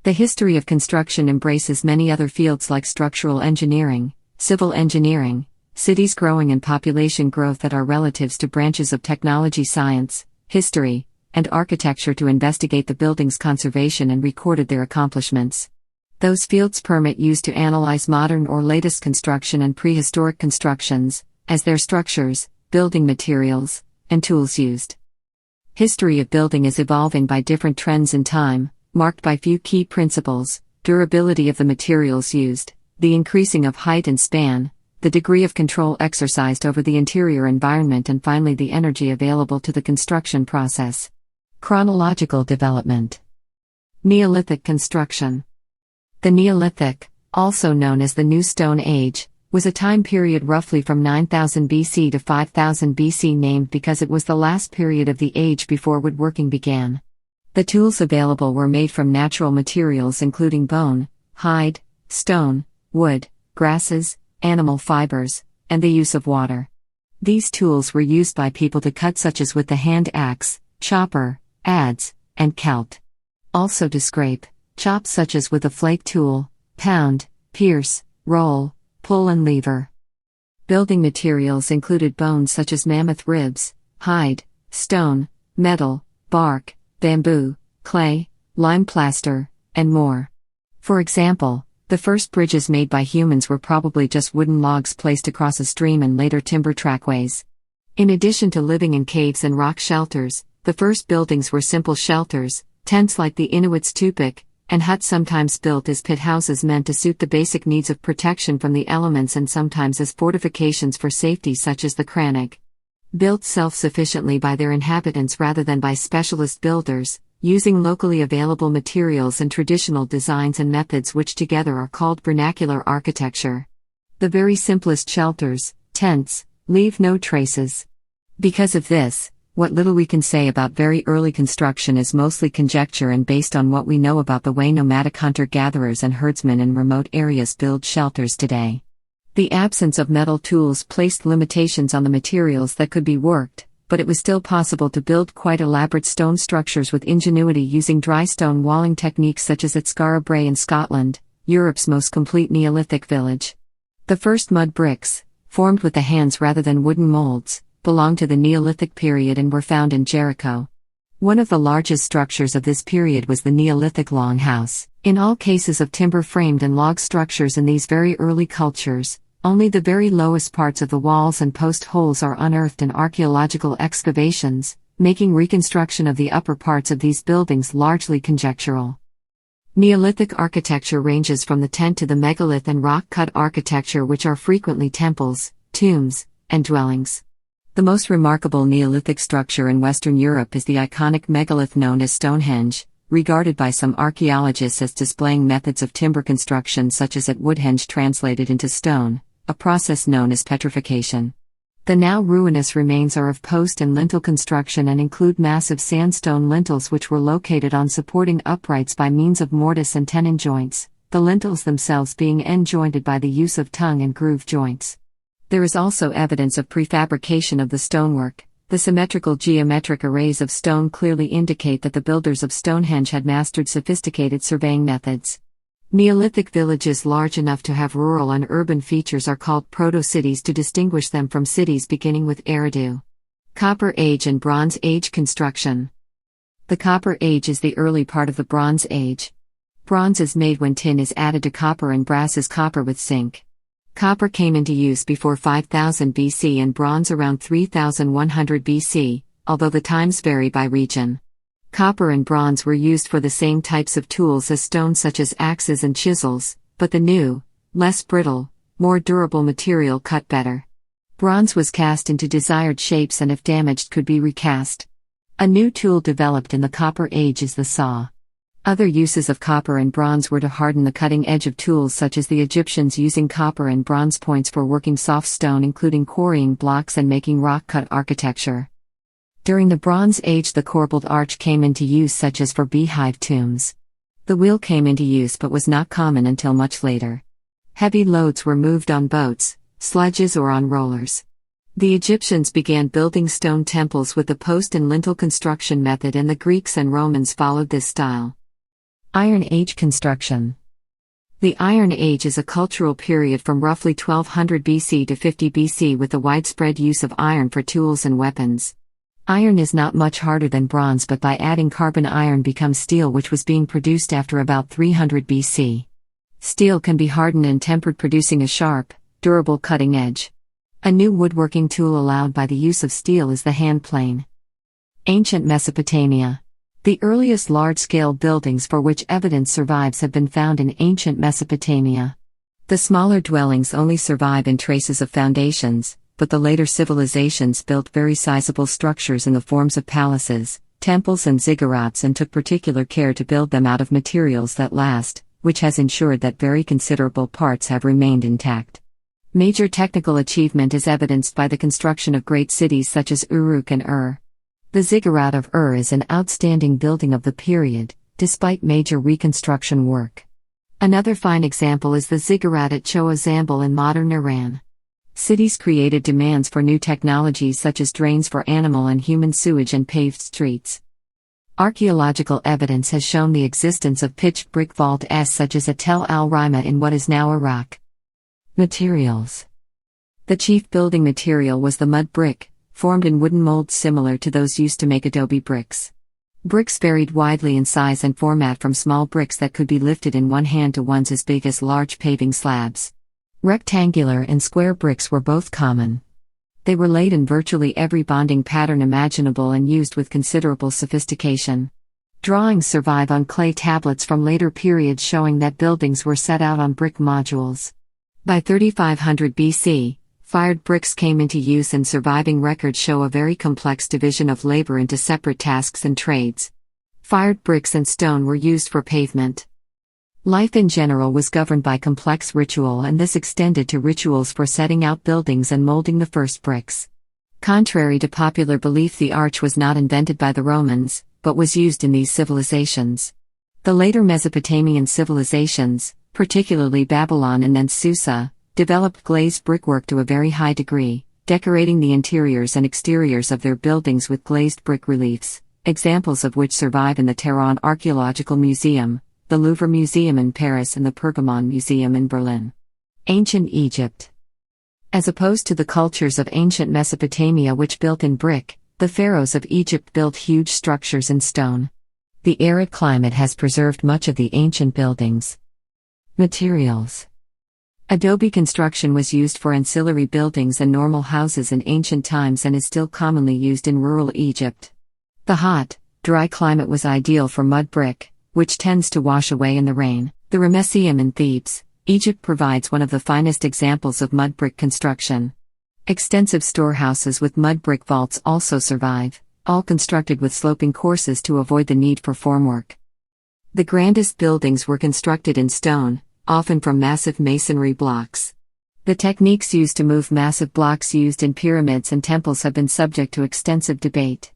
The history of construction embraces many other fields like structural engineering, civil engineering, cities growing and population growth that are relatives to branches of technology science, history, and architecture to investigate the building's conservation and recorded their accomplishments. Those fields permit use to analyze modern or latest construction and prehistoric constructions, as their structures, building materials, and tools used. History of building is evolving by different trends in time, marked by few key principles: durability of the materials used, the increasing of height and span, the degree of control exercised over the interior environment, and finally the energy available to the construction process. Chronological development. Neolithic construction. The Neolithic, also known as the New Stone Age, was a time period roughly from 9000 BC to 5000 BC, named because it was the last period of the age before woodworking began. The tools available were made from natural materials including bone, hide, stone, wood, grasses, animal fibers, and the use of water. These tools were used by people to cut, such as with the hand axe, chopper, adze, and celt. Also to scrape, chop, such as with a flake tool, pound, pierce, roll, pull, and lever. Building materials included bones such as mammoth ribs, hide, stone, metal, bark, bamboo, clay, lime plaster, and more. For example, the first bridges made by humans were probably just wooden logs placed across a stream, and later timber trackways. In addition to living in caves and rock shelters, the first buildings were simple shelters, tents like the Inuits' tupik, and huts sometimes built as pit houses meant to suit the basic needs of protection from the elements, and sometimes as fortifications for safety, such as the crannog. Built self-sufficiently by their inhabitants rather than by specialist builders, using locally available materials and traditional designs and methods, which together are called vernacular architecture. The very simplest shelters, tents, leave no traces. Because of this, what little we can say about very early construction is mostly conjecture and based on what we know about the way nomadic hunter-gatherers and herdsmen in remote areas build shelters today. The absence of metal tools placed limitations on the materials that could be worked, but it was still possible to build quite elaborate stone structures with ingenuity using dry stone walling techniques such as at Skara Brae in Scotland, Europe's most complete Neolithic village. The first mud bricks, formed with the hands rather than wooden molds, belonged to the Neolithic period and were found in Jericho. One of the largest structures of this period was the Neolithic longhouse. In all cases of timber-framed and log structures in these very early cultures, only the very lowest parts of the walls and post holes are unearthed in archaeological excavations, making reconstruction of the upper parts of these buildings largely conjectural. Neolithic architecture ranges from the tent to the megalith and rock-cut architecture, which are frequently temples, tombs, and dwellings. The most remarkable Neolithic structure in Western Europe is the iconic megalith known as Stonehenge, regarded by some archaeologists as displaying methods of timber construction such as at Woodhenge translated into stone, a process known as petrification. The now ruinous remains are of post and lintel construction and include massive sandstone lintels which were located on supporting uprights by means of mortise and tenon joints, the lintels themselves being end-jointed by the use of tongue and groove joints. There is also evidence of prefabrication of the stonework. The symmetrical geometric arrays of stone clearly indicate that the builders of Stonehenge had mastered sophisticated surveying methods. Neolithic villages large enough to have rural and urban features are called proto-cities to distinguish them from cities beginning with Eridu. Copper Age and Bronze Age construction. The Copper Age is the early part of the Bronze Age. Bronze is made when tin is added to copper and brass is copper with zinc. Copper came into use before 5000 BC and bronze around 3100 BC, although the times vary by region. Copper and bronze were used for the same types of tools as stone, such as axes and chisels, but the new, less brittle, more durable material cut better. Bronze was cast into desired shapes and if damaged could be recast. A new tool developed in the Copper Age is the saw. Other uses of copper and bronze were to harden the cutting edge of tools, such as the Egyptians using copper and bronze points for working soft stone, including quarrying blocks and making rock-cut architecture. During the Bronze Age the corbelled arch came into use, such as for beehive tombs. The wheel came into use but was not common until much later. Heavy loads were moved on boats, sledges or on rollers. The Egyptians began building stone temples with the post and lintel construction method, and the Greeks and Romans followed this style. Iron Age construction. The Iron Age is a cultural period from roughly 1200 BC to 50 BC with the widespread use of iron for tools and weapons. Iron is not much harder than bronze, but by adding carbon iron becomes steel, which was being produced after about 300 BC. Steel can be hardened and tempered, producing a sharp, durable cutting edge. A new woodworking tool allowed by the use of steel is the hand plane. Ancient Mesopotamia. The earliest large-scale buildings for which evidence survives have been found in ancient Mesopotamia. The smaller dwellings only survive in traces of foundations, but the later civilizations built very sizable structures in the forms of palaces, temples and ziggurats, and took particular care to build them out of materials that last, which has ensured that very considerable parts have remained intact. Major technical achievement is evidenced by the construction of great cities such as Uruk and Ur. The ziggurat of Ur is an outstanding building of the period, despite major reconstruction work. Another fine example is the ziggurat at Choa Zambal in modern Iran. Cities created demands for new technologies such as drains for animal and human sewage and paved streets. Archaeological evidence has shown the existence of pitched brick vaults such as at Tel al-Rima in what is now Iraq. Materials. The chief building material was the mud brick, formed in wooden molds similar to those used to make adobe bricks. Bricks varied widely in size and format, from small bricks that could be lifted in one hand to ones as big as large paving slabs. Rectangular and square bricks were both common. They were laid in virtually every bonding pattern imaginable and used with considerable sophistication. Drawings survive on clay tablets from later periods showing that buildings were set out on brick modules. By 3500 BC, fired bricks came into use, and surviving records show a very complex division of labor into separate tasks and trades. Fired bricks and stone were used for pavement. Life in general was governed by complex ritual, and this extended to rituals for setting out buildings and molding the first bricks. Contrary to popular belief, the arch was not invented by the Romans, but was used in these civilizations. The later Mesopotamian civilizations, particularly Babylon and then Susa, developed glazed brickwork to a very high degree, decorating the interiors and exteriors of their buildings with glazed brick reliefs, examples of which survive in the Tehran Archaeological Museum, the Louvre Museum in Paris, and the Pergamon Museum in Berlin. Ancient Egypt. As opposed to the cultures of ancient Mesopotamia, which built in brick, the pharaohs of Egypt built huge structures in stone. The arid climate has preserved much of the ancient buildings. Materials. Adobe construction was used for ancillary buildings and normal houses in ancient times and is still commonly used in rural Egypt. The hot, dry climate was ideal for mud brick, which tends to wash away in the rain. The Ramesseum in Thebes, Egypt provides one of the finest examples of mud brick construction. Extensive storehouses with mud brick vaults also survive, all constructed with sloping courses to avoid the need for formwork. The grandest buildings were constructed in stone, often from massive masonry blocks. The techniques used to move massive blocks used in pyramids and temples have been subject to extensive debate.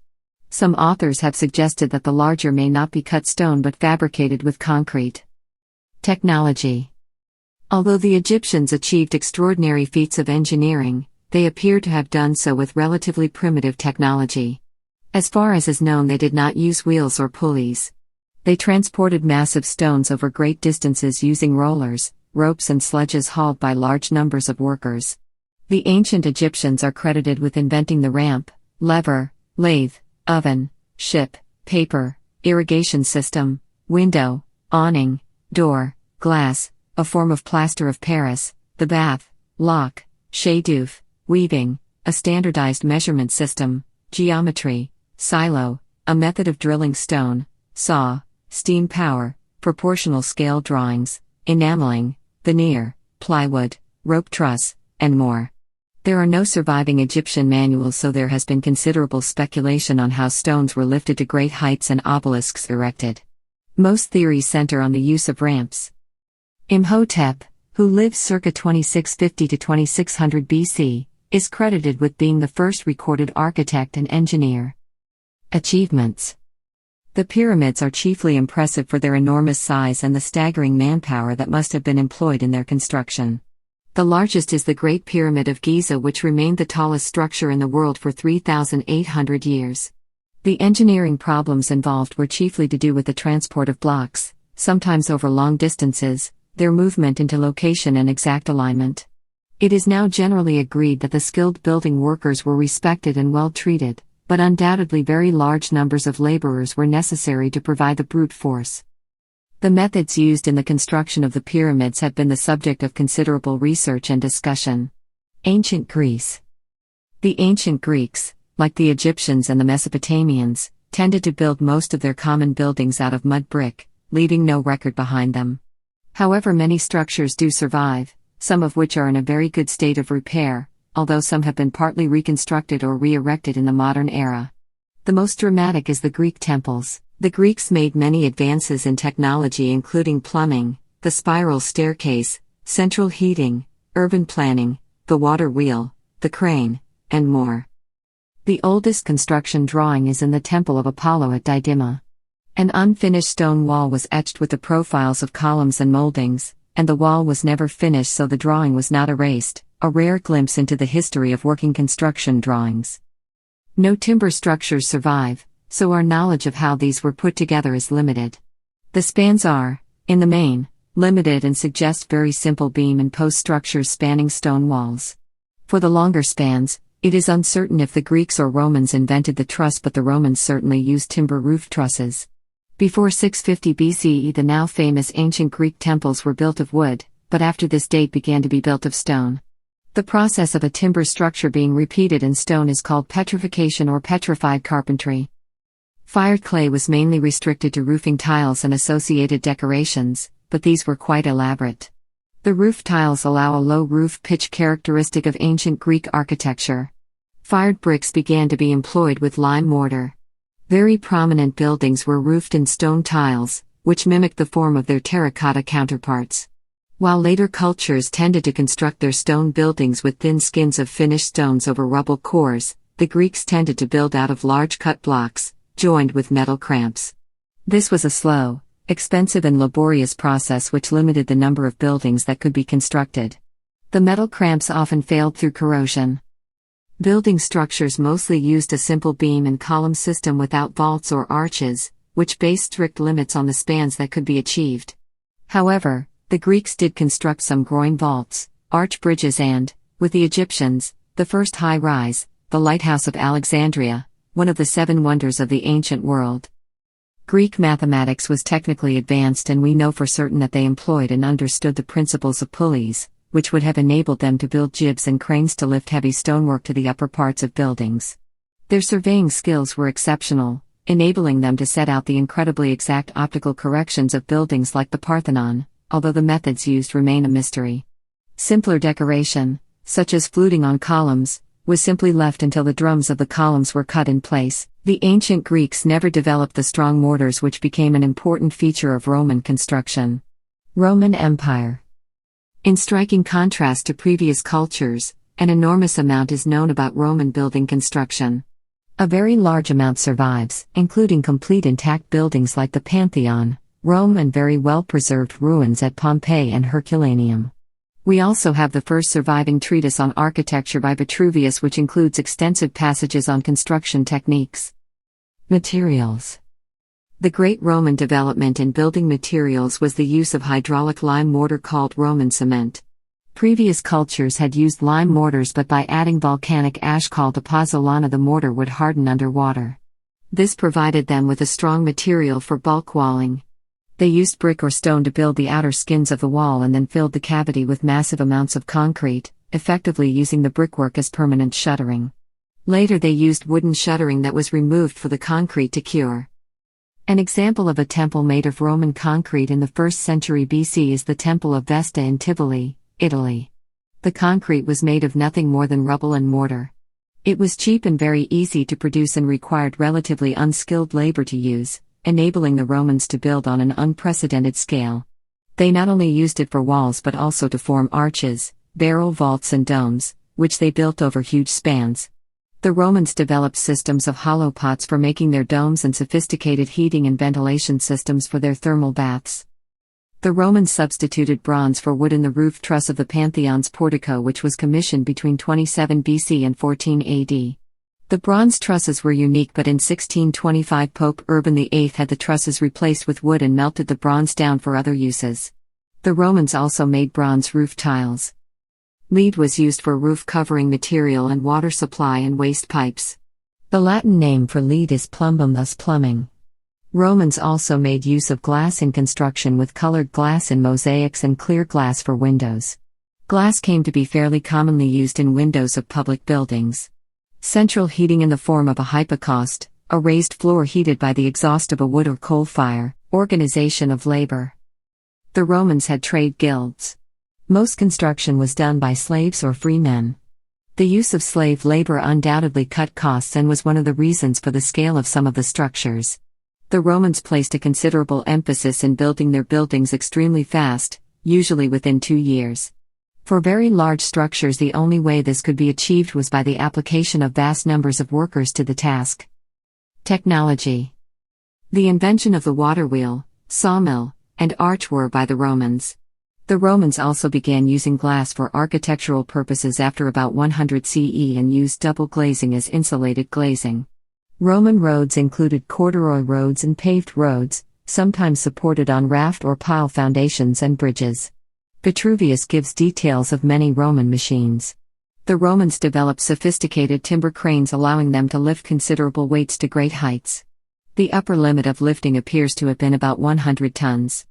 Some authors have suggested that the larger may not be cut stone but fabricated with concrete. Technology. Although the Egyptians achieved extraordinary feats of engineering, they appear to have done so with relatively primitive technology. As far as is known, they did not use wheels or pulleys. They transported massive stones over great distances using rollers, ropes, and sledges hauled by large numbers of workers. The ancient Egyptians are credited with inventing the ramp, lever, lathe, oven, ship, paper, irrigation system, window, awning, door, glass, a form of plaster of Paris, the bath, lock, shadoof, weaving, a standardized measurement system, geometry, silo, a method of drilling stone, saw, steam power, proportional scale drawings, enameling, veneer, plywood, rope truss, and more. There are no surviving Egyptian manuals, so there has been considerable speculation on how stones were lifted to great heights and obelisks erected. Most theories center on the use of ramps. Imhotep, who lived circa 2650 to 2600 BC, is credited with being the first recorded architect and engineer. Achievements. The pyramids are chiefly impressive for their enormous size and the staggering manpower that must have been employed in their construction. The largest is the Great Pyramid of Giza, which remained the tallest structure in the world for 3,800 years. The engineering problems involved were chiefly to do with the transport of blocks, sometimes over long distances, their movement into location and exact alignment. It is now generally agreed that the skilled building workers were respected and well treated, but undoubtedly very large numbers of laborers were necessary to provide the brute force. The methods used in the construction of the pyramids have been the subject of considerable research and discussion. Ancient Greece. The ancient Greeks, like the Egyptians and the Mesopotamians, tended to build most of their common buildings out of mud brick, leaving no record behind them. However, many structures do survive, some of which are in a very good state of repair, although some have been partly reconstructed or re-erected in the modern era. The most dramatic is the Greek temples. The Greeks made many advances in technology, including plumbing, the spiral staircase, central heating, urban planning, the water wheel, the crane, and more. The oldest construction drawing is in the Temple of Apollo at Didyma. An unfinished stone wall was etched with the profiles of columns and moldings, and the wall was never finished, so the drawing was not erased, a rare glimpse into the history of working construction drawings. No timber structures survive, so our knowledge of how these were put together is limited. The spans are, in the main, limited and suggest very simple beam and post structures spanning stone walls. For the longer spans, it is uncertain if the Greeks or Romans invented the truss, but the Romans certainly used timber roof trusses. Before 650 BCE, the now famous ancient Greek temples were built of wood, but after this date began to be built of stone. The process of a timber structure being repeated in stone is called petrification or petrified carpentry. Fired clay was mainly restricted to roofing tiles and associated decorations, but these were quite elaborate. The roof tiles allow a low roof pitch characteristic of ancient Greek architecture. Fired bricks began to be employed with lime mortar. Very prominent buildings were roofed in stone tiles, which mimicked the form of their terracotta counterparts. While later cultures tended to construct their stone buildings with thin skins of finished stones over rubble cores, the Greeks tended to build out of large cut blocks, joined with metal cramps. This was a slow, expensive and laborious process which limited the number of buildings that could be constructed. The metal cramps often failed through corrosion. Building structures mostly used a simple beam and column system without vaults or arches, which based strict limits on the spans that could be achieved. However, the Greeks did construct some groin vaults, arch bridges and, with the Egyptians, the first high-rise, the Lighthouse of Alexandria, one of the 7 wonders of the ancient world. Greek mathematics was technically advanced, and we know for certain that they employed and understood the principles of pulleys, which would have enabled them to build jibs and cranes to lift heavy stonework to the upper parts of buildings. Their surveying skills were exceptional, enabling them to set out the incredibly exact optical corrections of buildings like the Parthenon, although the methods used remain a mystery. Simpler decoration, such as fluting on columns, was simply left until the drums of the columns were cut in place. The ancient Greeks never developed the strong mortars which became an important feature of Roman construction. Roman Empire. In striking contrast to previous cultures, an enormous amount is known about Roman building construction. A very large amount survives, including complete intact buildings like the Pantheon, Rome, and very well-preserved ruins at Pompeii and Herculaneum. We also have the first surviving treatise on architecture by Vitruvius, which includes extensive passages on construction techniques. Materials. The great Roman development in building materials was the use of hydraulic lime mortar called Roman cement. Previous cultures had used lime mortars, but by adding volcanic ash called pozzolana, the mortar would harden underwater. This provided them with a strong material for bulk walling. They used brick or stone to build the outer skins of the wall and then filled the cavity with massive amounts of concrete, effectively using the brickwork as permanent shuttering. Later they used wooden shuttering that was removed for the concrete to cure. An example of a temple made of Roman concrete in the 1st century BC is the Temple of Vesta in Tivoli, Italy. The concrete was made of nothing more than rubble and mortar. It was cheap and very easy to produce and required relatively unskilled labor to use, enabling the Romans to build on an unprecedented scale. They not only used it for walls but also to form arches, barrel vaults and domes, which they built over huge spans. The Romans developed systems of hollow pots for making their domes and sophisticated heating and ventilation systems for their thermal baths. The Romans substituted bronze for wood in the roof truss of the Pantheon's portico, which was commissioned between 27 BC and 14 AD. The bronze trusses were unique, but in 1625 Pope Urban VIII had the trusses replaced with wood and melted the bronze down for other uses. The Romans also made bronze roof tiles. Lead was used for roof covering material and water supply and waste pipes. The Latin name for lead is plumbum, thus plumbing. Romans also made use of glass in construction, with colored glass in mosaics and clear glass for windows. Glass came to be fairly commonly used in windows of public buildings. Central heating in the form of a hypocaust, a raised floor heated by the exhaust of a wood or coal fire, organization of labor. The Romans had trade guilds. Most construction was done by slaves or free men. The use of slave labor undoubtedly cut costs and was one of the reasons for the scale of some of the structures. The Romans placed a considerable emphasis in building their buildings extremely fast, usually within 2 years. For very large structures, the only way this could be achieved was by the application of vast numbers of workers to the task. Technology. The invention of the water wheel, sawmill, and arch were by the Romans. The Romans also began using glass for architectural purposes after about 100 CE and used double glazing as insulated glazing. Roman roads included corduroy roads and paved roads, sometimes supported on raft or pile foundations and bridges. Vitruvius gives details of many Roman machines. The Romans developed sophisticated timber cranes, allowing them to lift considerable weights to great heights. The upper limit of lifting appears to have been about 100 tons.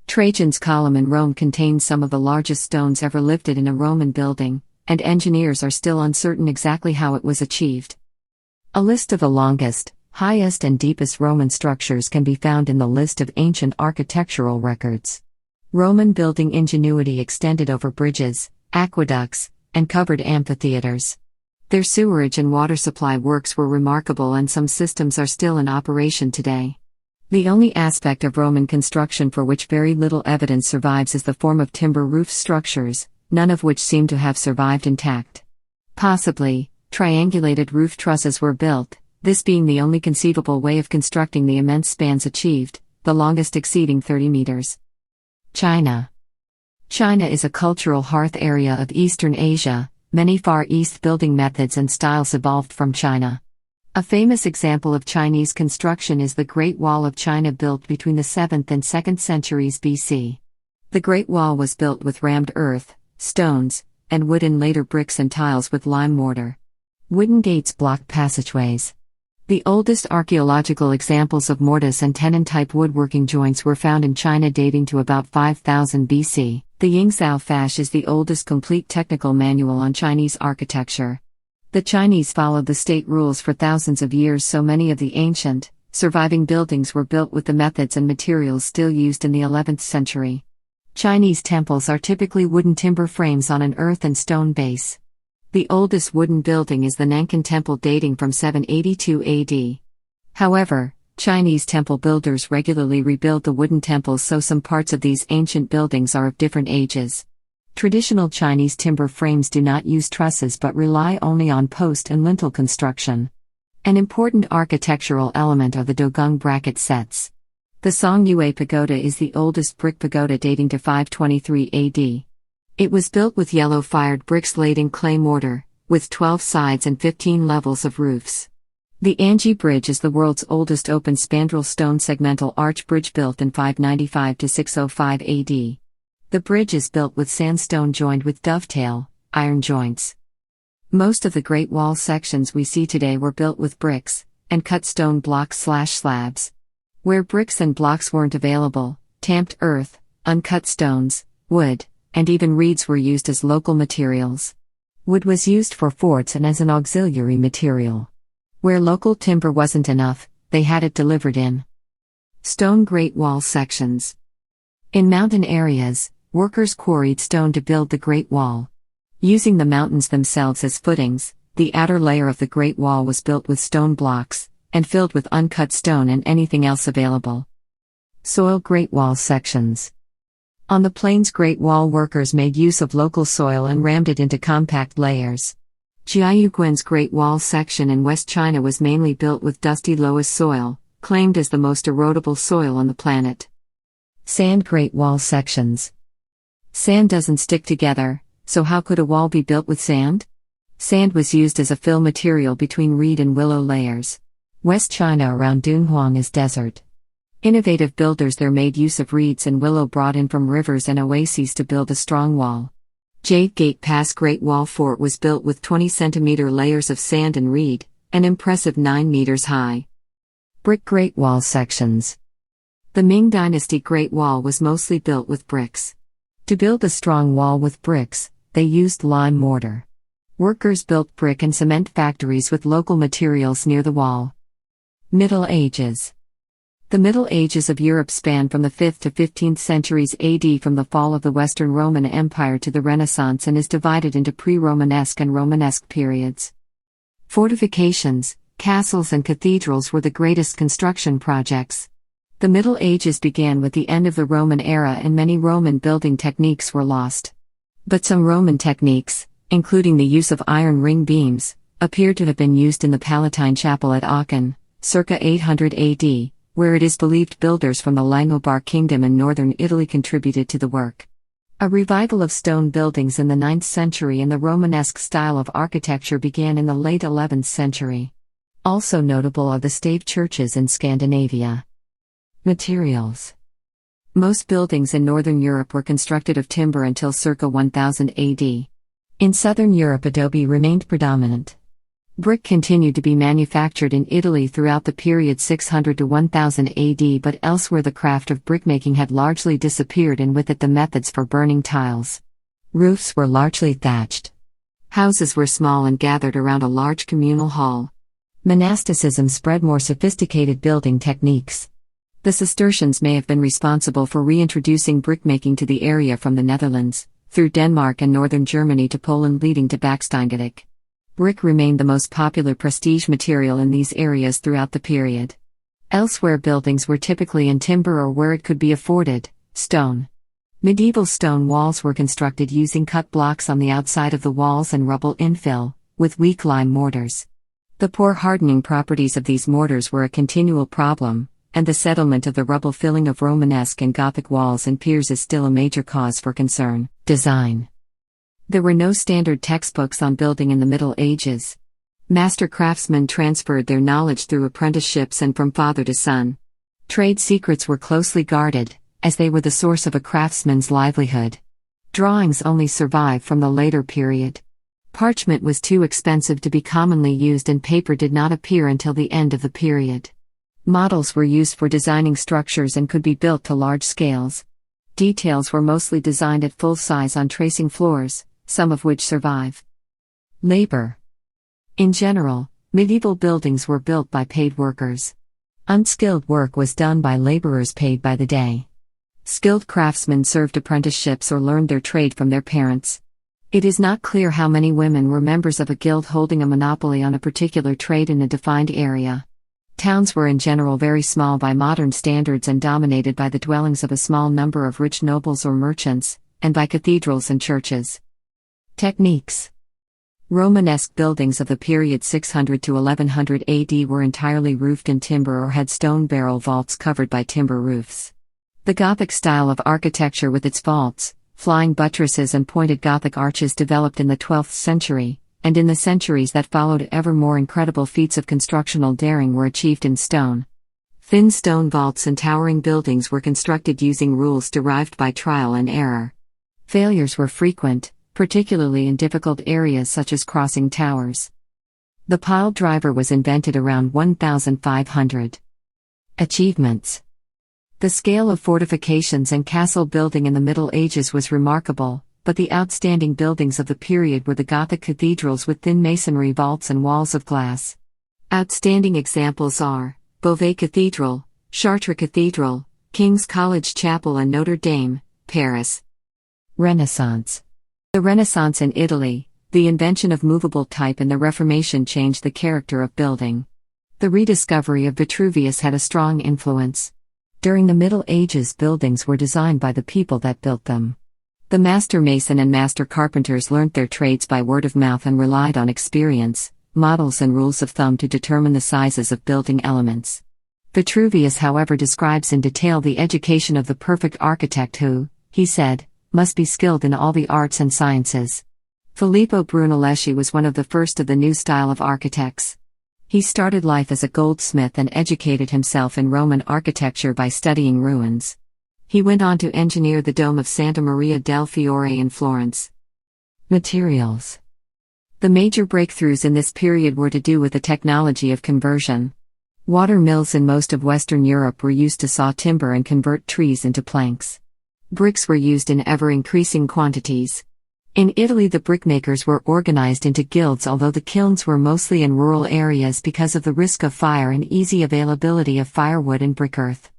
Trajan's column in Rome contains some of the largest stones ever lifted in a Roman building, and engineers are still uncertain exactly how it was achieved. A list of the longest, highest and deepest Roman structures can be found in the list of ancient architectural records. Roman building ingenuity extended over bridges, aqueducts, and covered amphitheaters. Their sewerage and water supply works were remarkable, and some systems are still in operation today. The only aspect of Roman construction for which very little evidence survives is the form of timber roof structures, none of which seem to have survived intact. Possibly, triangulated roof trusses were built, this being the only conceivable way of constructing the immense spans achieved, the longest exceeding 30 meters. China. China is a cultural hearth area of Eastern Asia. Many Far East building methods and styles evolved from China. A famous example of Chinese construction is the Great Wall of China, built between the 7th and 2nd centuries BC. The Great Wall was built with rammed earth, stones, and wood, and later bricks and tiles with lime mortar. Wooden gates blocked passageways. The oldest archaeological examples of mortise and tenon-type woodworking joints were found in China, dating to about 5000 BC. The Yingzhou Fash is the oldest complete technical manual on Chinese architecture. The Chinese followed the state rules for thousands of years, so many of the ancient, surviving buildings were built with the methods and materials still used in the 11th century. Chinese temples are typically wooden timber frames on an earth and stone base. The oldest wooden building is the Nankin Temple, dating from 782 AD. However, Chinese temple builders regularly rebuild the wooden temples, so some parts of these ancient buildings are of different ages. Traditional Chinese timber frames do not use trusses but rely only on post and lintel construction. An important architectural element are the Dogung bracket sets. The Songyue Pagoda is the oldest brick pagoda, dating to 523 AD. It was built with yellow-fired bricks laid in clay mortar, with 12 sides and 15 levels of roofs. The Anji Bridge is the world's oldest open spandrel stone segmental arch bridge, built in 595 to 605 AD. The bridge is built with sandstone joined with dovetail, iron joints. Most of the Great Wall sections we see today were built with bricks, and cut stone blocks/slabs. Where bricks and blocks weren't available, tamped earth, uncut stones, wood, and even reeds were used as local materials. Wood was used for forts and as an auxiliary material. Where local timber wasn't enough, they had it delivered in stone Great Wall sections. In mountain areas, workers quarried stone to build the Great Wall. Using the mountains themselves as footings, the outer layer of the Great Wall was built with stone blocks, and filled with uncut stone and anything else available. Soil Great Wall sections. On the plains, Great Wall workers made use of local soil and rammed it into compact layers. Jiayuguan's Great Wall section in West China was mainly built with dusty loess soil, claimed as the most erodible soil on the planet. Sand Great Wall sections. Sand doesn't stick together, so how could a wall be built with sand? Sand was used as a fill material between reed and willow layers. West China around Dunhuang is desert. Innovative builders there made use of reeds and willow brought in from rivers and oases to build a strong wall. Jade Gate Pass Great Wall Fort was built with 20-centimeter layers of sand and reed, an impressive 9 meters high. Brick Great Wall sections. The Ming Dynasty Great Wall was mostly built with bricks. To build a strong wall with bricks, they used lime mortar. Workers built brick and cement factories with local materials near the wall. Middle Ages. The Middle Ages of Europe span from the 5th to 15th centuries AD, from the fall of the Western Roman Empire to the Renaissance, and is divided into pre-Romanesque and Romanesque periods. Fortifications, castles and cathedrals were the greatest construction projects. The Middle Ages began with the end of the Roman era and many Roman building techniques were lost. But some Roman techniques, including the use of iron ring beams, appear to have been used in the Palatine Chapel at Aachen, circa 800 AD, where it is believed builders from the Langobar kingdom in northern Italy contributed to the work. A revival of stone buildings in the 9th century and the Romanesque style of architecture began in the late 11th century. Also notable are the stave churches in Scandinavia. Materials. Most buildings in Northern Europe were constructed of timber until circa 1000 AD. In Southern Europe, adobe remained predominant. Brick continued to be manufactured in Italy throughout the period 600 to 1000 AD, but elsewhere the craft of brickmaking had largely disappeared, and with it the methods for burning tiles. Roofs were largely thatched. Houses were small and gathered around a large communal hall. Monasticism spread more sophisticated building techniques. The Cistercians may have been responsible for reintroducing brickmaking to the area from the Netherlands, through Denmark and northern Germany to Poland, leading to Baksteingotik. Brick remained the most popular prestige material in these areas throughout the period. Elsewhere buildings were typically in timber or, where it could be afforded, stone. Medieval stone walls were constructed using cut blocks on the outside of the walls and rubble infill, with weak lime mortars. The poor hardening properties of these mortars were a continual problem, and the settlement of the rubble filling of Romanesque and Gothic walls and piers is still a major cause for concern. Design. There were no standard textbooks on building in the Middle Ages. Master craftsmen transferred their knowledge through apprenticeships and from father to son. Trade secrets were closely guarded, as they were the source of a craftsman's livelihood. Drawings only survive from the later period. Parchment was too expensive to be commonly used, and paper did not appear until the end of the period. Models were used for designing structures and could be built to large scales. Details were mostly designed at full size on tracing floors, some of which survive. Labor. In general, medieval buildings were built by paid workers. Unskilled work was done by laborers paid by the day. Skilled craftsmen served apprenticeships or learned their trade from their parents. It is not clear how many women were members of a guild holding a monopoly on a particular trade in a defined area. Towns were in general very small by modern standards and dominated by the dwellings of a small number of rich nobles or merchants, and by cathedrals and churches. Techniques. Romanesque buildings of the period 600 to 1100 AD were entirely roofed in timber or had stone barrel vaults covered by timber roofs. The Gothic style of architecture with its vaults, flying buttresses and pointed Gothic arches developed in the 12th century, and in the centuries that followed ever more incredible feats of constructional daring were achieved in stone. Thin stone vaults and towering buildings were constructed using rules derived by trial and error. Failures were frequent, particularly in difficult areas such as crossing towers. The pile driver was invented around 1500. Achievements. The scale of fortifications and castle building in the Middle Ages was remarkable, but the outstanding buildings of the period were the Gothic cathedrals with thin masonry vaults and walls of glass. Outstanding examples are Beauvais Cathedral, Chartres Cathedral, King's College Chapel and Notre Dame, Paris. Renaissance. The Renaissance in Italy, the invention of movable type and the Reformation changed the character of building. The rediscovery of Vitruvius had a strong influence. During the Middle Ages, buildings were designed by the people that built them. The master mason and master carpenters learnt their trades by word of mouth and relied on experience, models and rules of thumb to determine the sizes of building elements. Vitruvius, however, describes in detail the education of the perfect architect who, he said, must be skilled in all the arts and sciences. Filippo Brunelleschi was one of the first of the new style of architects. He started life as a goldsmith and educated himself in Roman architecture by studying ruins. He went on to engineer the Dome of Santa Maria del Fiore in Florence. Materials. The major breakthroughs in this period were to do with the technology of conversion. Water mills in most of Western Europe were used to saw timber and convert trees into planks. Bricks were used in ever-increasing quantities. In Italy, the brickmakers were organized into guilds, although the kilns were mostly in rural areas because of the risk of fire and easy availability of firewood and brick earth.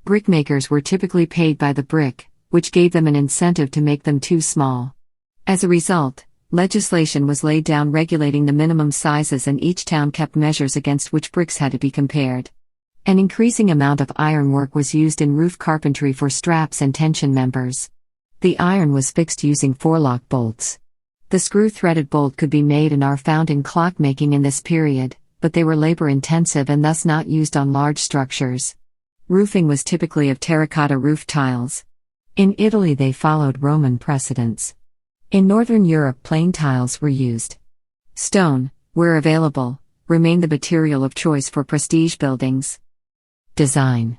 Brickmakers were typically paid by the brick, which gave them an incentive to make them too small. As a result, legislation was laid down regulating the minimum sizes, and each town kept measures against which bricks had to be compared. An increasing amount of ironwork was used in roof carpentry for straps and tension members. The iron was fixed using forelock bolts. The screw-threaded bolt could be made and are found in clockmaking in this period, but they were labor-intensive and thus not used on large structures. Roofing was typically of terracotta roof tiles. In Italy, they followed Roman precedents. In Northern Europe, plain tiles were used. Stone, where available, remained the material of choice for prestige buildings. Design.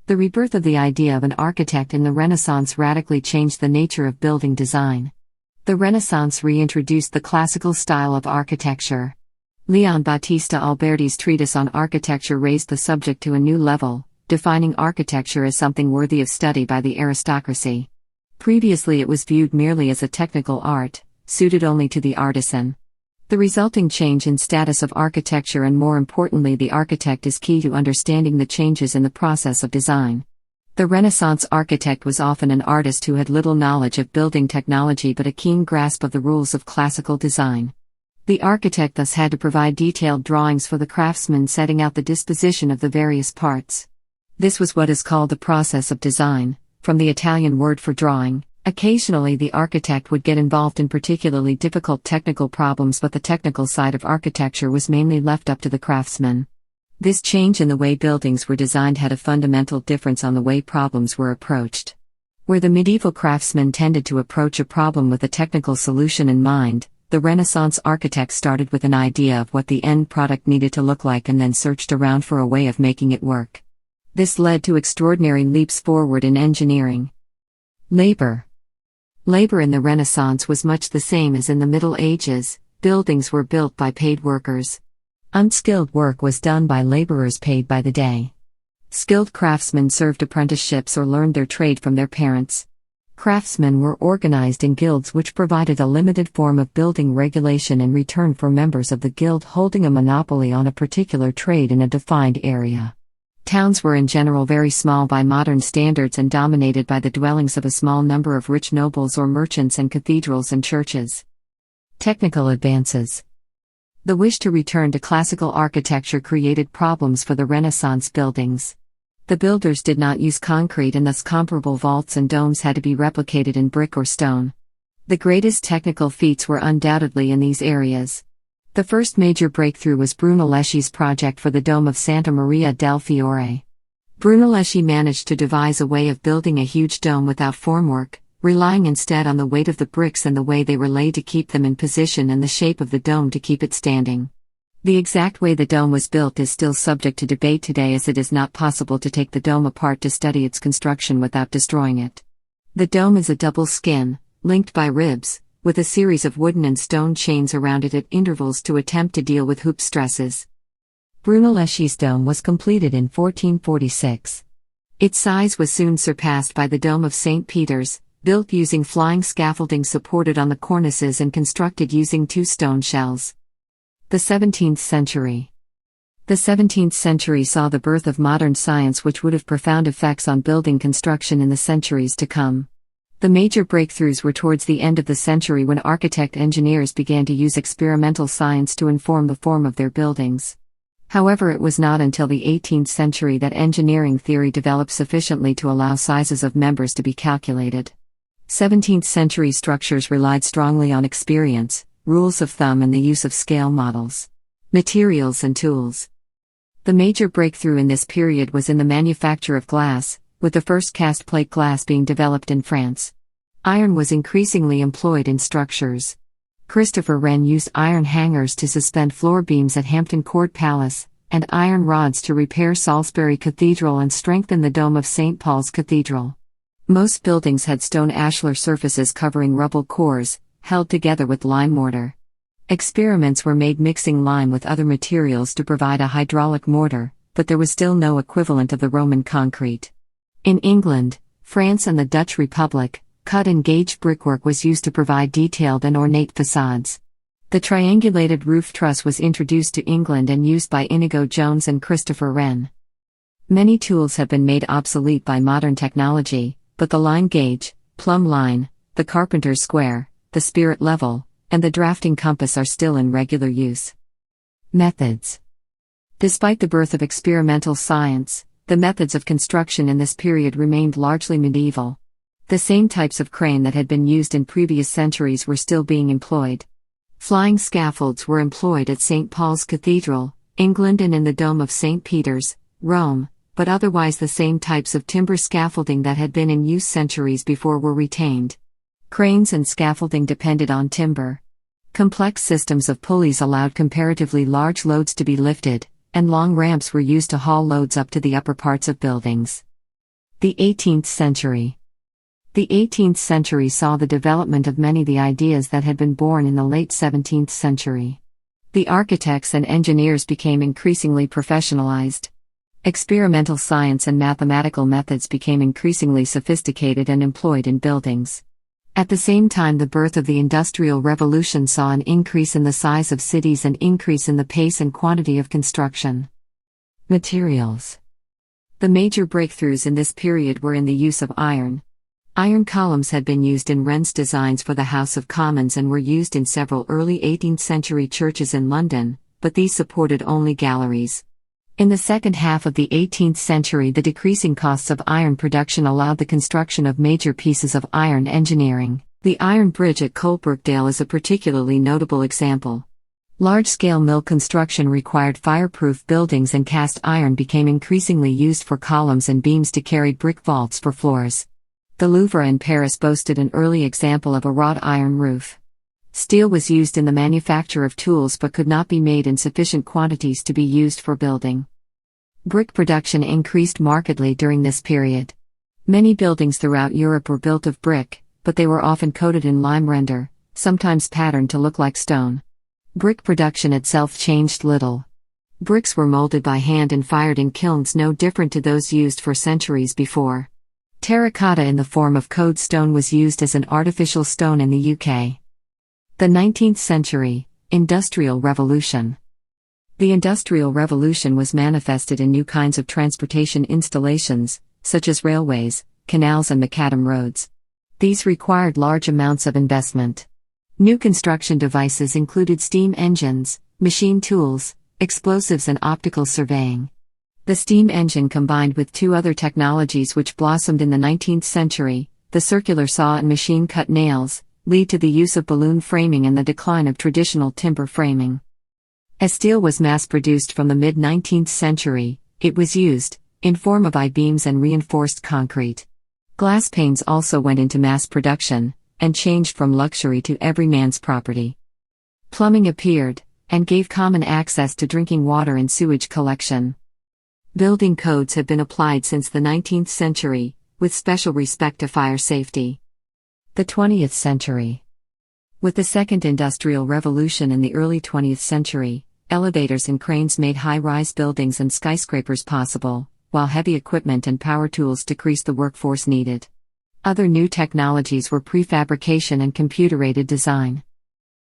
The rebirth of the idea of an architect in the Renaissance radically changed the nature of building design. The Renaissance reintroduced the classical style of architecture. Leon Battista Alberti's treatise on architecture raised the subject to a new level, defining architecture as something worthy of study by the aristocracy. Previously, it was viewed merely as a technical art, suited only to the artisan. The resulting change in status of architecture, and more importantly the architect, is key to understanding the changes in the process of design. The Renaissance architect was often an artist who had little knowledge of building technology but a keen grasp of the rules of classical design. The architect thus had to provide detailed drawings for the craftsman, setting out the disposition of the various parts. This was what is called the process of design, from the Italian word for drawing. Occasionally, the architect would get involved in particularly difficult technical problems, but the technical side of architecture was mainly left up to the craftsman. This change in the way buildings were designed had a fundamental difference on the way problems were approached. Where the medieval craftsman tended to approach a problem with a technical solution in mind, the Renaissance architect started with an idea of what the end product needed to look like and then searched around for a way of making it work. This led to extraordinary leaps forward in engineering. Labor. Labor in the Renaissance was much the same as in the Middle Ages. Buildings were built by paid workers. Unskilled work was done by laborers paid by the day. Skilled craftsmen served apprenticeships or learned their trade from their parents. Craftsmen were organized in guilds, which provided a limited form of building regulation in return for members of the guild holding a monopoly on a particular trade in a defined area. Towns were in general very small by modern standards and dominated by the dwellings of a small number of rich nobles or merchants and cathedrals and churches. Technical advances. The wish to return to classical architecture created problems for the Renaissance buildings. The builders did not use concrete, and thus comparable vaults and domes had to be replicated in brick or stone. The greatest technical feats were undoubtedly in these areas. The first major breakthrough was Brunelleschi's project for the Dome of Santa Maria del Fiore. Brunelleschi managed to devise a way of building a huge dome without formwork, relying instead on the weight of the bricks and the way they were laid to keep them in position and the shape of the dome to keep it standing. The exact way the dome was built is still subject to debate today, as it is not possible to take the dome apart to study its construction without destroying it. The dome is a double skin, linked by ribs, with a series of wooden and stone chains around it at intervals to attempt to deal with hoop stresses. Brunelleschi's dome was completed in 1446. Its size was soon surpassed by the Dome of St. Peter's, built using flying scaffolding supported on the cornices and constructed using 2 stone shells. The 17th century. The 17th century saw the birth of modern science, which would have profound effects on building construction in the centuries to come. The major breakthroughs were towards the end of the century, when architect-engineers began to use experimental science to inform the form of their buildings. However, it was not until the 18th century that engineering theory developed sufficiently to allow sizes of members to be calculated. 17th century structures relied strongly on experience, rules of thumb, and the use of scale models. Materials and tools. The major breakthrough in this period was in the manufacture of glass, with the first cast plate glass being developed in France. Iron was increasingly employed in structures. Christopher Wren used iron hangers to suspend floor beams at Hampton Court Palace, and iron rods to repair Salisbury Cathedral and strengthen the dome of St. Paul's Cathedral. Most buildings had stone ashlar surfaces covering rubble cores, held together with lime mortar. Experiments were made mixing lime with other materials to provide a hydraulic mortar, but there was still no equivalent of the Roman concrete. In England, France and the Dutch Republic, cut and gauged brickwork was used to provide detailed and ornate facades. The triangulated roof truss was introduced to England and used by Inigo Jones and Christopher Wren. Many tools have been made obsolete by modern technology, but the line gauge, plumb line, the carpenter's square, the spirit level, and the drafting compass are still in regular use. Methods. Despite the birth of experimental science, the methods of construction in this period remained largely medieval. The same types of crane that had been used in previous centuries were still being employed. Flying scaffolds were employed at St. Paul's Cathedral, England, and in the Dome of St. Peter's, Rome, but otherwise the same types of timber scaffolding that had been in use centuries before were retained. Cranes and scaffolding depended on timber. Complex systems of pulleys allowed comparatively large loads to be lifted, and long ramps were used to haul loads up to the upper parts of buildings. The 18th century. The 18th century saw the development of many of the ideas that had been born in the late 17th century. The architects and engineers became increasingly professionalized. Experimental science and mathematical methods became increasingly sophisticated and employed in buildings. At the same time, the birth of the Industrial Revolution saw an increase in the size of cities and increase in the pace and quantity of construction. Materials. The major breakthroughs in this period were in the use of iron. Iron columns had been used in Wren's designs for the House of Commons and were used in several early 18th century churches in London, but these supported only galleries. In the second half of the 18th century, the decreasing costs of iron production allowed the construction of major pieces of iron engineering. The Iron Bridge at Coalbrookdale is a particularly notable example. Large-scale mill construction required fireproof buildings, and cast iron became increasingly used for columns and beams to carry brick vaults for floors. The Louvre in Paris boasted an early example of a wrought iron roof. Steel was used in the manufacture of tools but could not be made in sufficient quantities to be used for building. Brick production increased markedly during this period. Many buildings throughout Europe were built of brick, but they were often coated in lime render, sometimes patterned to look like stone. Brick production itself changed little. Bricks were molded by hand and fired in kilns no different to those used for centuries before. Terracotta in the form of coed stone was used as an artificial stone in the UK. The 19th century, Industrial Revolution. The Industrial Revolution was manifested in new kinds of transportation installations, such as railways, canals, and macadam roads. These required large amounts of investment. New construction devices included steam engines, machine tools, explosives, and optical surveying. The steam engine combined with two other technologies which blossomed in the 19th century, the circular saw and machine-cut nails, lead to the use of balloon framing and the decline of traditional timber framing. As steel was mass-produced from the mid-19th century, it was used, in form of I-beams and reinforced concrete. Glass panes also went into mass production, and changed from luxury to every man's property. Plumbing appeared, and gave common access to drinking water and sewage collection. Building codes have been applied since the 19th century, with special respect to fire safety. The 20th century. With the Second Industrial Revolution in the early 20th century, elevators and cranes made high-rise buildings and skyscrapers possible, while heavy equipment and power tools decreased the workforce needed. Other new technologies were prefabrication and computer-aided design.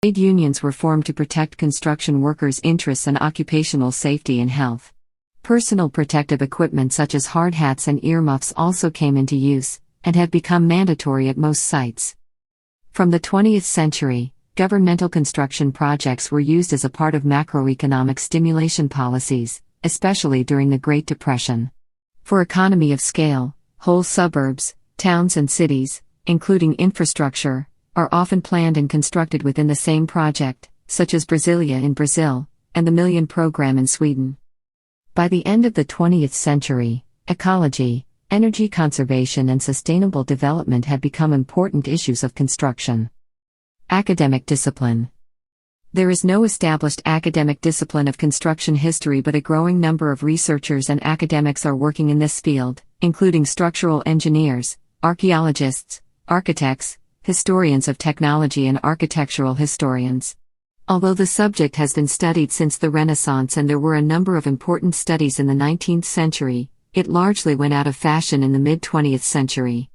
Trade unions were formed to protect construction workers' interests and occupational safety and health. Personal protective equipment such as hard hats and earmuffs also came into use, and have become mandatory at most sites. From the 20th century, governmental construction projects were used as a part of macroeconomic stimulation policies, especially during the Great Depression. For economy of scale, whole suburbs, towns and cities, including infrastructure, are often planned and constructed within the same project, such as Brasilia in Brazil, and the Million Programme in Sweden. By the end of the 20th century, ecology, energy conservation and sustainable development had become important issues of construction. Academic discipline. There is no established academic discipline of construction history, but a growing number of researchers and academics are working in this field, including structural engineers, archaeologists, architects, historians of technology, and architectural historians. Although the subject has been studied since the Renaissance and there were a number of important studies in the 19th century, it largely went out of fashion in the mid-20th century.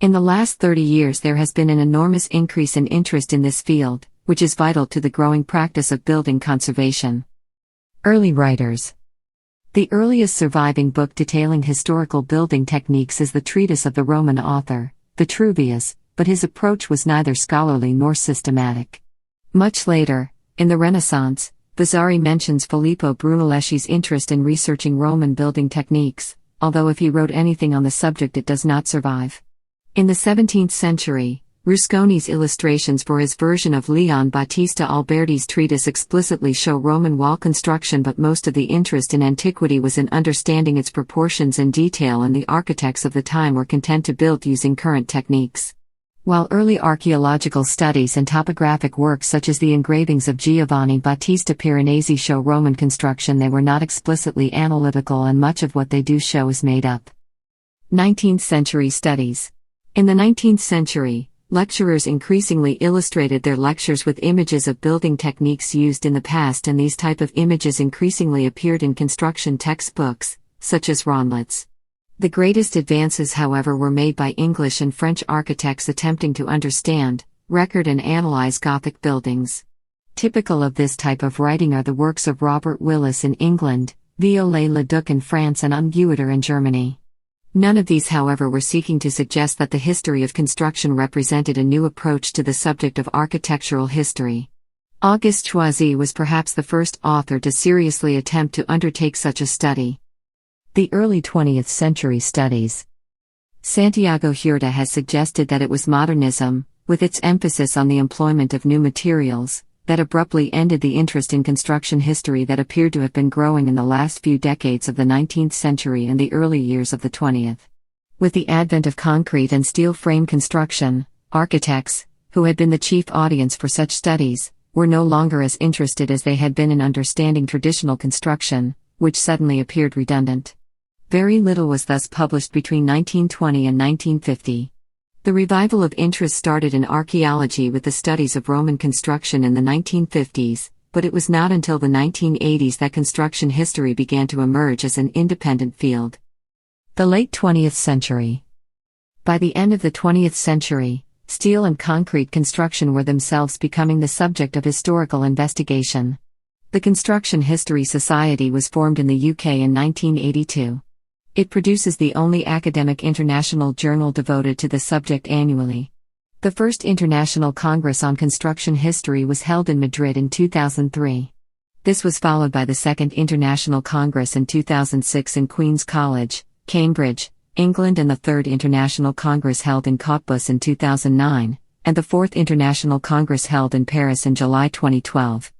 In the last 30 years there has been an enormous increase in interest in this field, which is vital to the growing practice of building conservation. Early writers. The earliest surviving book detailing historical building techniques is the treatise of the Roman author, Vitruvius, but his approach was neither scholarly nor systematic. Much later, in the Renaissance, Vasari mentions Filippo Brunelleschi's interest in researching Roman building techniques, although if he wrote anything on the subject it does not survive. In the 17th century, Rusconi's illustrations for his version of Leon Battista Alberti's treatise explicitly show Roman wall construction, but most of the interest in antiquity was in understanding its proportions and detail, and the architects of the time were content to build using current techniques. While early archaeological studies and topographic works such as the engravings of Giovanni Battista Piranesi show Roman construction, they were not explicitly analytical, and much of what they do show is made up. 19th century studies. In the 19th century, lecturers increasingly illustrated their lectures with images of building techniques used in the past, and these type of images increasingly appeared in construction textbooks, such as Ronlitz. The greatest advances, however, were made by English and French architects attempting to understand, record and analyze Gothic buildings. Typical of this type of writing are the works of Robert Willis in England, Viollet-le-Duc in France, and Ungewitter in Germany. None of these, however, were seeking to suggest that the history of construction represented a new approach to the subject of architectural history. Auguste Choisy was perhaps the first author to seriously attempt to undertake such a study. The early 20th century studies. Santiago Huerta has suggested that it was modernism, with its emphasis on the employment of new materials, that abruptly ended the interest in construction history that appeared to have been growing in the last few decades of the 19th century and the early years of the 20th. With the advent of concrete and steel frame construction, architects, who had been the chief audience for such studies, were no longer as interested as they had been in understanding traditional construction, which suddenly appeared redundant. Very little was thus published between 1920 and 1950. The revival of interest started in archaeology with the studies of Roman construction in the 1950s, but it was not until the 1980s that construction history began to emerge as an independent field. The late 20th century. By the end of the 20th century, steel and concrete construction were themselves becoming the subject of historical investigation. The Construction History Society was formed in the UK in 1982. It produces the only academic international journal devoted to the subject annually. The first International Congress on Construction History was held in Madrid in 2003. This was followed by the Second International Congress in 2006 in Queen's College, Cambridge, England, and the Third International Congress held in Cottbus in 2009, and the Fourth International Congress held in Paris in July 2012.